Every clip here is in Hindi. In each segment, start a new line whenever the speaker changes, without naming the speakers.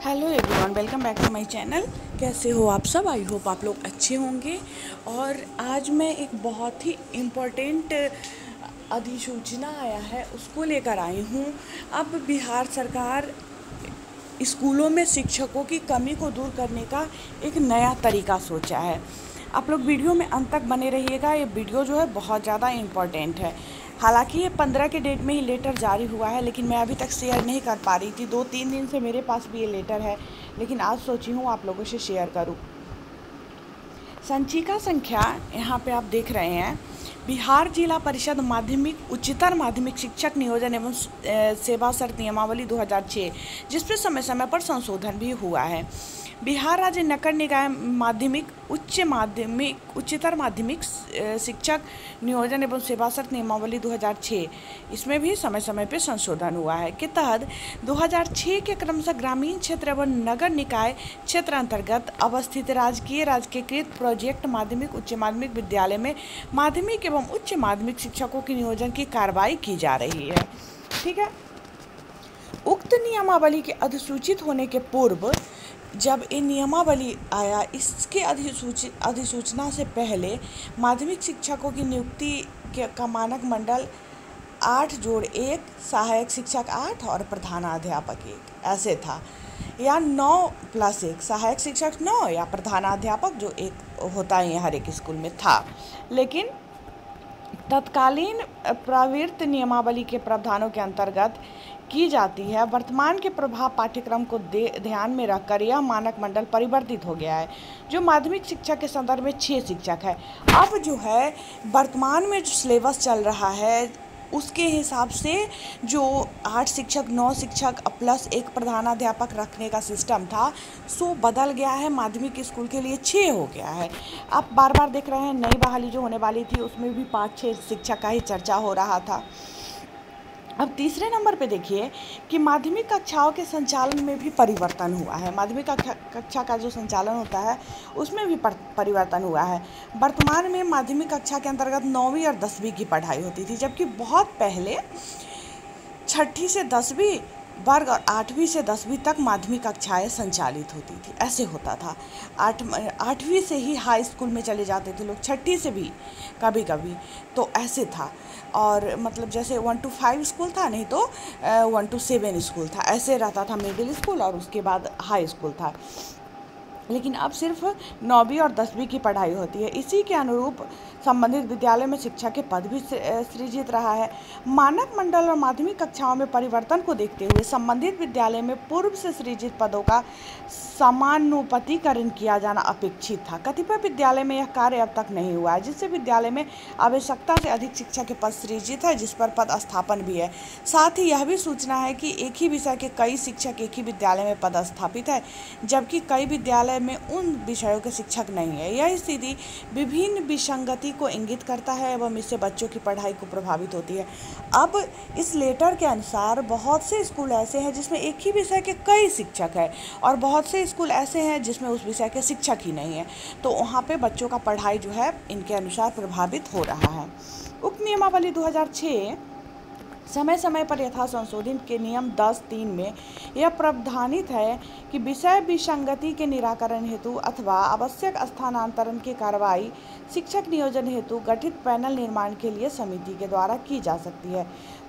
Hello everyone, welcome back to my channel. कैसे हो आप सब? आई होप आप लोग अच्छे होंगे। और आज मैं एक बहुत ही इम्पोर्टेंट अधिसूचना आया है उसको लेकर आई हूँ। अब बिहार सरकार स्कूलों में शिक्षकों की कमी को दूर करने का एक नया तरीका सोचा है। आप लोग वीडियो में अंत तक बने रहिएगा। ये वीडियो जो है बहुत ज़्यादा इम्पोर्टेंट है। हालांकि ये 15 के डेट में ही लेटर जारी हुआ है, लेकिन मैं अभी तक शेयर नहीं कर पा रही थी। 2-3 दिन से मेरे पास भी ये लेटर है, लेकिन आज सोची हूँ आप लोगों से शेयर करूँ। संचिका संख्या यहाँ पे आप देख रहे हैं, बिहार जिला परिषद माध्यमिक उच्चतर माध्यमिक शिक्षक नियोजन एवं सेवा शर्त नियमावली 2006, जिस पर समय समय पर संशोधन भी हुआ है। बिहार राज्य नगर निकाय माध्यमिक उच्चतर माध्यमिक शिक्षक नियोजन एवं सेवा शर्त नियमावली 2006, इसमें भी समय समय पर संशोधन हुआ है के तहत 2006 के क्रमशः ग्रामीण क्षेत्र एवं नगर निकाय क्षेत्र अंतर्गत अवस्थित राजकीयकृत प्रोजेक्ट माध्यमिक उच्च माध्यमिक विद्यालय में माध्यमिक एवं उच्च माध्यमिक शिक्षकों के नियोजन की कार्रवाई की जा रही है। ठीक है। उक्त नियमावली के अधिसूचित होने के पूर्व जब ये नियमावली आया, इसके अधिसूचना से पहले माध्यमिक शिक्षकों की नियुक्ति का मानक मंडल 8+1, सहायक शिक्षक 8 और प्रधानाध्यापक 1 ऐसे था, या 9+1, सहायक शिक्षक 9 या प्रधानाध्यापक जो 1 होता है हर एक स्कूल में था। लेकिन तत्कालीन प्रवृत्त नियमावली के प्रावधानों के अंतर्गत की जाती है। वर्तमान के प्रभाव पाठ्यक्रम को ध्यान में रखकर यह मानक मंडल परिवर्तित हो गया है, जो माध्यमिक शिक्षा के संदर्भ में 6 शिक्षक है। अब जो है वर्तमान में जो सिलेबस चल रहा है उसके हिसाब से जो 8 शिक्षक 9 शिक्षक प्लस 1 प्रधानाध्यापक रखने का सिस्टम था, सो बदल गया है। माध्यमिक स्कूल के लिए 6 हो गया है। आप बार बार देख रहे हैं नई बहाली जो होने वाली थी उसमें भी 5-6 शिक्षक का ही चर्चा हो रहा था। अब तीसरे नंबर पे देखिए कि माध्यमिक कक्षाओं के संचालन में भी परिवर्तन हुआ है। माध्यमिक कक्षा का जो संचालन होता है उसमें भी परिवर्तन हुआ है। वर्तमान में माध्यमिक कक्षा के अंतर्गत 9वीं और 10वीं की पढ़ाई होती थी, जबकि बहुत पहले 6ठी से 10वीं वर्ग और 8वीं से 10वीं तक माध्यमिक कक्षाएँ संचालित होती थी। ऐसे होता था। 8वीं से ही हाई स्कूल में चले जाते थे लोग, 6ठी से भी कभी कभी, तो ऐसे था। और मतलब जैसे 1 to 5 स्कूल था, नहीं तो 1 to 7 स्कूल था, ऐसे रहता था मिडिल स्कूल, और उसके बाद हाई स्कूल था। लेकिन अब सिर्फ 9वीं और 10वीं की पढ़ाई होती है। इसी के अनुरूप संबंधित विद्यालय में शिक्षा के पद भी सृजित रहा है। मानक मंडल और माध्यमिक कक्षाओं में परिवर्तन को देखते हुए संबंधित विद्यालय में पूर्व से सृजित पदों का समानुपातीकरण किया जाना अपेक्षित था। कतिपय विद्यालय में यह कार्य अब तक नहीं हुआ है, जिससे विद्यालय में आवश्यकता से अधिक शिक्षा के पद सृजित है, जिस पर पद स्थापन भी है। साथ ही यह भी सूचना है कि एक ही विषय के कई शिक्षक एक ही विद्यालय में पदस्थापित है, जबकि कई विद्यालय में उन विषयों के शिक्षक नहीं है। यह स्थिति विभिन्न विसंगति को इंगित करता है एवं इससे बच्चों की पढ़ाई को प्रभावित होती है। अब इस लेटर के अनुसार बहुत से स्कूल ऐसे हैं जिसमें एक ही विषय के कई शिक्षक हैं, और बहुत से स्कूल ऐसे हैं जिसमें उस विषय के शिक्षक ही नहीं है, तो वहाँ पे बच्चों का पढ़ाई जो है इनके अनुसार प्रभावित हो रहा है। उक्त नियमावली 2006 समय समय पर यथा संशोधित के नियम 10(3) में यह प्रावधानित है कि विषय विसंगति के निराकरण हेतु अथवा आवश्यक स्थानांतरण की कार्रवाई शिक्षक नियोजन हेतु गठित पैनल निर्माण के लिए समिति के द्वारा की जा सकती है,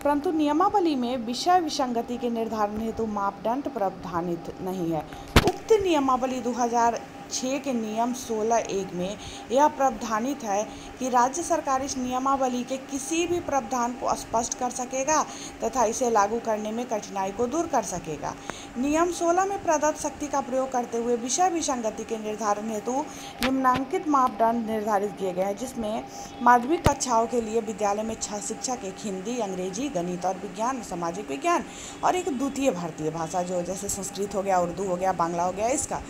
परंतु नियमावली में विषय विसंगति के निर्धारण हेतु मापदंड प्रावधानित नहीं है। उक्त नियमावली 2006 के नियम 16(1) में यह प्रावधानित है कि राज्य सरकार इस नियमावली के किसी भी प्रावधान को स्पष्ट कर सकेगा तथा इसे लागू करने में कठिनाई को दूर कर सकेगा। नियम 16 में प्रदत्त शक्ति का प्रयोग करते हुए विषय विसंगति के निर्धारण हेतु निम्नांकित मापदंड निर्धारित किए गए हैं, जिसमें माध्यमिक कक्षाओं के लिए विद्यालय में 6 शिक्षक, एक हिंदी, अंग्रेजी, गणित और विज्ञान, सामाजिक विज्ञान और एक द्वितीय भारतीय भाषा जो जैसे संस्कृत हो गया, उर्दू हो गया, बांग्ला हो गया, इसका।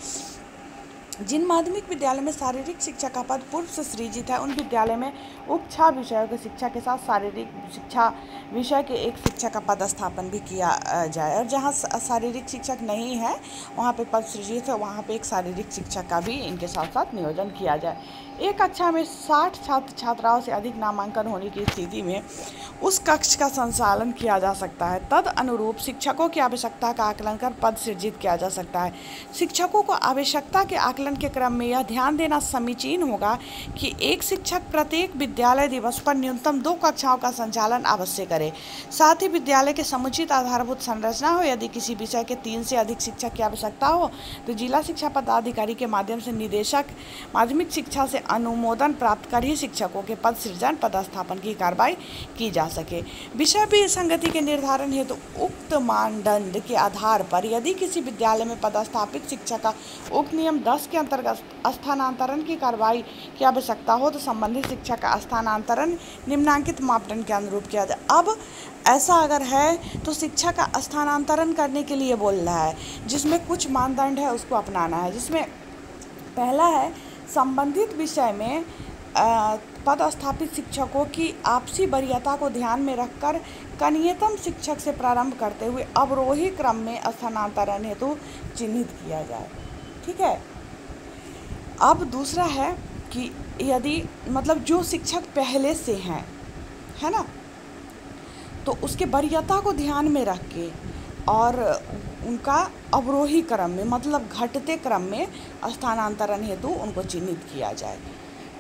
जिन माध्यमिक विद्यालय में शारीरिक शिक्षा का पद पूर्व से सृजित है, उन विद्यालय में उक्त 6 विषयों के शिक्षा के साथ शारीरिक शिक्षा विषय के एक शिक्षक का पद स्थापन भी किया जाए, और जहाँ शारीरिक शिक्षक नहीं है वहाँ पे पद सृजित है, वहाँ पे एक शारीरिक शिक्षक का भी इनके साथ साथ नियोजन किया जाए। एक कक्षा में 60 छात्र छात्राओं से अधिक नामांकन होने की स्थिति में उस कक्ष का संचालन किया जा सकता है। तद अनुरूप शिक्षकों की आवश्यकता का आकलन कर पद सृजित किया जा सकता है। शिक्षकों को आवश्यकता के आकलन के क्रम में यह ध्यान देना समीचीन होगा कि एक शिक्षक प्रत्येक विद्यालय दिवस पर न्यूनतम 2 कक्षाओं का संचालन अवश्य करे। साथ ही विद्यालय के समुचित आधारभूत संरचना हो। यदि किसी विषय के 3 से अधिक शिक्षक की आवश्यकता हो तो जिला शिक्षा पदाधिकारी के माध्यम से निदेशक माध्यमिक शिक्षा से अनुमोदन प्राप्त कर ही शिक्षकों के पद सृजन पदस्थापन की कार्रवाई की जा सके। विषय विसंगति के निर्धारण हेतु उक्त मानदंड के आधार पर यदि किसी विद्यालय में पदस्थापित शिक्षक का उक्त नियम 10 के अंतर्गत स्थानांतरण की कार्रवाई की आवश्यकता हो तो संबंधित शिक्षक का स्थानांतरण निम्नांकित मापदंड के अनुरूप किया जाए। अब ऐसा अगर है तो शिक्षक का स्थानांतरण करने के लिए बोल रहा है, जिसमें कुछ मानदंड है उसको अपनाना है। जिसमें पहला है संबंधित विषय में पदस्थापित शिक्षकों की आपसी वरीयता को ध्यान में रखकर कनियतम शिक्षक से प्रारंभ करते हुए अवरोही क्रम में स्थानांतरण हेतु चिन्हित किया जाए। ठीक है। अब दूसरा है कि यदि मतलब जो शिक्षक पहले से हैं, है ना, तो उसके वरीयता को ध्यान में रख के और उनका अवरोही क्रम में मतलब घटते क्रम में स्थानांतरण हेतु उनको चिन्हित किया जाए।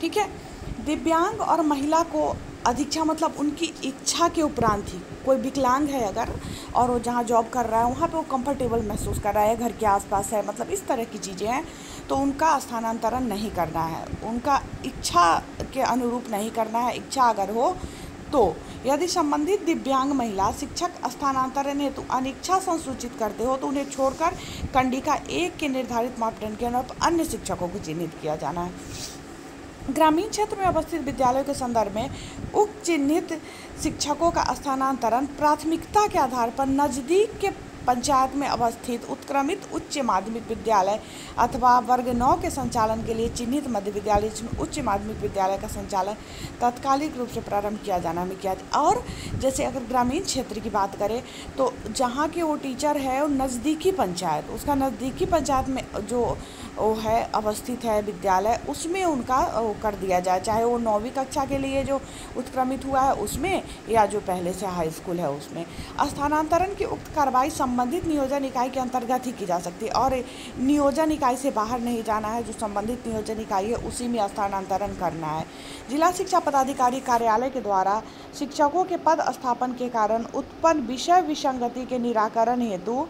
ठीक है। दिव्यांग और महिला को अधिक्षा मतलब उनकी इच्छा के उपरांत ही, कोई विकलांग है अगर और वो जहाँ जॉब कर रहा है वहाँ पे वो कंफर्टेबल महसूस कर रहा है, घर के आसपास है, मतलब इस तरह की चीज़ें हैं, तो उनका स्थानांतरण नहीं करना है, उनका इच्छा के अनुरूप नहीं करना है। इच्छा अगर हो तो यदि संबंधित दिव्यांग महिला शिक्षक स्थानांतरण हेतु अनिच्छा संसूचित करते हो तो उन्हें छोड़कर कंडिका 1 के निर्धारित मापदंड के अनुरूप अन्य शिक्षकों को चिन्हित किया जाना है। ग्रामीण क्षेत्र में अवस्थित विद्यालयों के संदर्भ में उक्त चिन्हित शिक्षकों का स्थानांतरण प्राथमिकता के आधार पर नजदीक के पंचायत में अवस्थित उत्क्रमित उच्च माध्यमिक विद्यालय अथवा वर्ग 9 के संचालन के लिए चिन्हित मध्य विद्यालय उच्च माध्यमिक विद्यालय का संचालन तात्कालिक रूप से प्रारंभ किया जाना में किया। और जैसे अगर ग्रामीण क्षेत्र की बात करें तो जहाँ के वो टीचर है वो नज़दीकी पंचायत, उसका नज़दीकी पंचायत में जो वो है अवस्थित है विद्यालय, उसमें उनका वो कर दिया जाए, चाहे वो 9वीं कक्षा के लिए जो उत्क्रमित हुआ है उसमें या जो पहले से हाई स्कूल है उसमें। स्थानांतरण की उक्त कार्रवाई संबंधित नियोजन इकाई के अंतर्गत ही की जा सकती है और नियोजन इकाई से बाहर नहीं जाना है। जो संबंधित नियोजन इकाई है उसी में स्थानांतरण करना है। जिला शिक्षा पदाधिकारी कार्यालय के द्वारा शिक्षकों के पद स्थापन के कारण उत्पन्न विषय विसंगति के निराकरण हेतु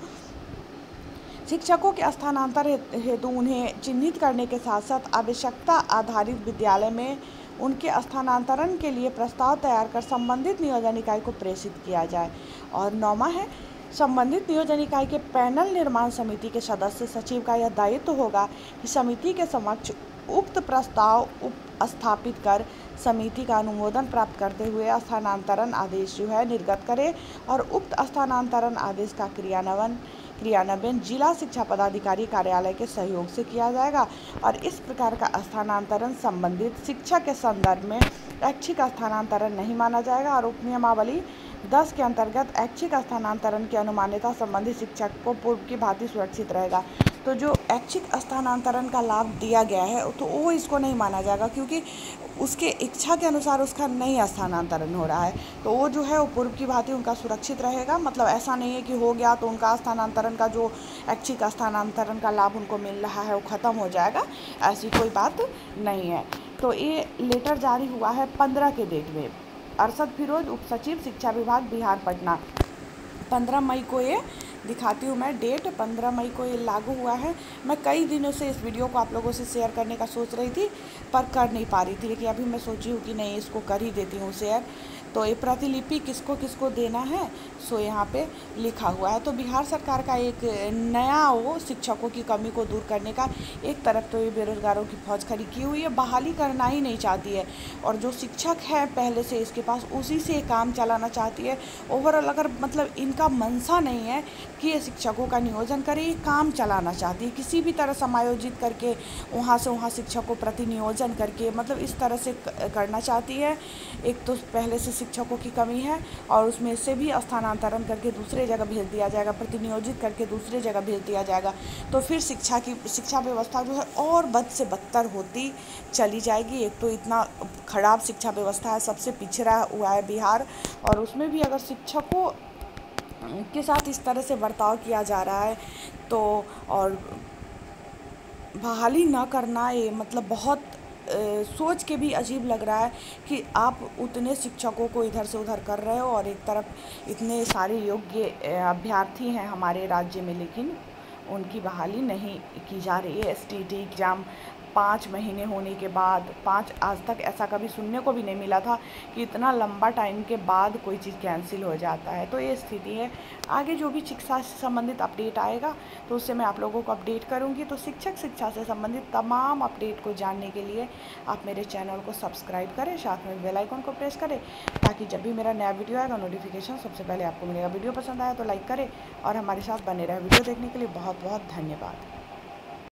शिक्षकों के स्थानांतर हेतु उन्हें चिन्हित करने के साथ साथ आवश्यकता आधारित विद्यालय में उनके स्थानांतरण के लिए प्रस्ताव तैयार कर संबंधित नियोजन इकाई को प्रेषित किया जाए। और 9वां है संबंधित नियोजन इकाई के पैनल निर्माण समिति के सदस्य सचिव का यह दायित्व होगा कि समिति के समक्ष उक्त प्रस्ताव स्थापित कर समिति का अनुमोदन प्राप्त करते हुए स्थानांतरण आदेश जो है निर्गत करे और उक्त स्थानांतरण आदेश का क्रियान्वयन जिला शिक्षा पदाधिकारी कार्यालय के सहयोग से किया जाएगा। और इस प्रकार का स्थानांतरण संबंधित शिक्षक के संदर्भ में ऐच्छिक स्थानांतरण नहीं माना जाएगा और उप नियमावली 10 के अंतर्गत ऐच्छिक स्थानांतरण की अनुमान्यता संबंधित शिक्षक को पूर्व की भांति सुरक्षित रहेगा। तो जो ऐच्छिक स्थानांतरण का लाभ दिया गया है तो वो इसको नहीं माना जाएगा क्योंकि उसके इच्छा के अनुसार उसका नहीं स्थानांतरण हो रहा है, तो वो जो है वो पूर्व की भांति उनका सुरक्षित रहेगा। मतलब ऐसा नहीं है कि हो गया तो उनका स्थानांतरण का जो ऐच्छिक स्थानांतरण का लाभ उनको मिल रहा है वो ख़त्म हो जाएगा, ऐसी कोई बात नहीं है। तो ये लेटर जारी हुआ है 15 के डेट में। अरशद फिरोज उप सचिव शिक्षा विभाग बिहार पटना। 15 मई को ये दिखाती हूँ मैं डेट, 15 मई को ये लागू हुआ है। मैं कई दिनों से इस वीडियो को आप लोगों से शेयर करने का सोच रही थी पर कर नहीं पा रही थी, लेकिन अभी मैं सोची हूँ कि नहीं इसको कर ही देती हूँ शेयर। तो ये प्रतिलिपि किसको किसको देना है सो यहाँ पे लिखा हुआ है। तो बिहार सरकार का एक नया वो शिक्षकों की कमी को दूर करने का एक तरफ तो ये बेरोजगारों की फौज खड़ी की हुई है, बहाली करना ही नहीं चाहती है और जो शिक्षक है पहले से इसके पास उसी से काम चलाना चाहती है। ओवरऑल अगर मतलब इनका मंशा नहीं है कि ये शिक्षकों का नियोजन करे, ये काम चलाना चाहती है किसी भी तरह समायोजित करके वहाँ से वहाँ शिक्षकों प्रति नियोजन करके, मतलब इस तरह से करना चाहती है। एक तो पहले से शिक्षकों की कमी है और उसमें से भी स्थानांतरण करके दूसरे जगह भेज दिया जाएगा, प्रतिनियोजित करके दूसरे जगह भेज दिया जाएगा, तो फिर शिक्षा व्यवस्था जो है और बद से बदतर होती चली जाएगी। एक तो इतना खराब शिक्षा व्यवस्था है, सबसे पिछड़ा हुआ है बिहार, और उसमें भी अगर शिक्षकों के साथ इस तरह से बर्ताव किया जा रहा है तो, और बहाली ना करना, ये मतलब बहुत सोच के भी अजीब लग रहा है कि आप उतने शिक्षकों को इधर से उधर कर रहे हो और एक तरफ इतने सारे योग्य अभ्यर्थी हैं हमारे राज्य में, लेकिन उनकी बहाली नहीं की जा रही है। STT एग्ज़ाम 5 महीने होने के बाद, आज तक ऐसा कभी सुनने को भी नहीं मिला था कि इतना लंबा टाइम के बाद कोई चीज़ कैंसिल हो जाता है। तो ये स्थिति है। आगे जो भी शिक्षा से संबंधित अपडेट आएगा तो उससे मैं आप लोगों को अपडेट करूंगी। तो शिक्षा से संबंधित तमाम अपडेट को जानने के लिए आप मेरे चैनल को सब्सक्राइब करें, साथ में बेल आइकन को प्रेस करें, ताकि जब भी मेरा नया वीडियो आएगा नोटिफिकेशन सबसे पहले आपको मिलेगा। वीडियो पसंद आया तो लाइक करें और हमारे साथ बने रहे। वीडियो देखने के लिए बहुत बहुत धन्यवाद।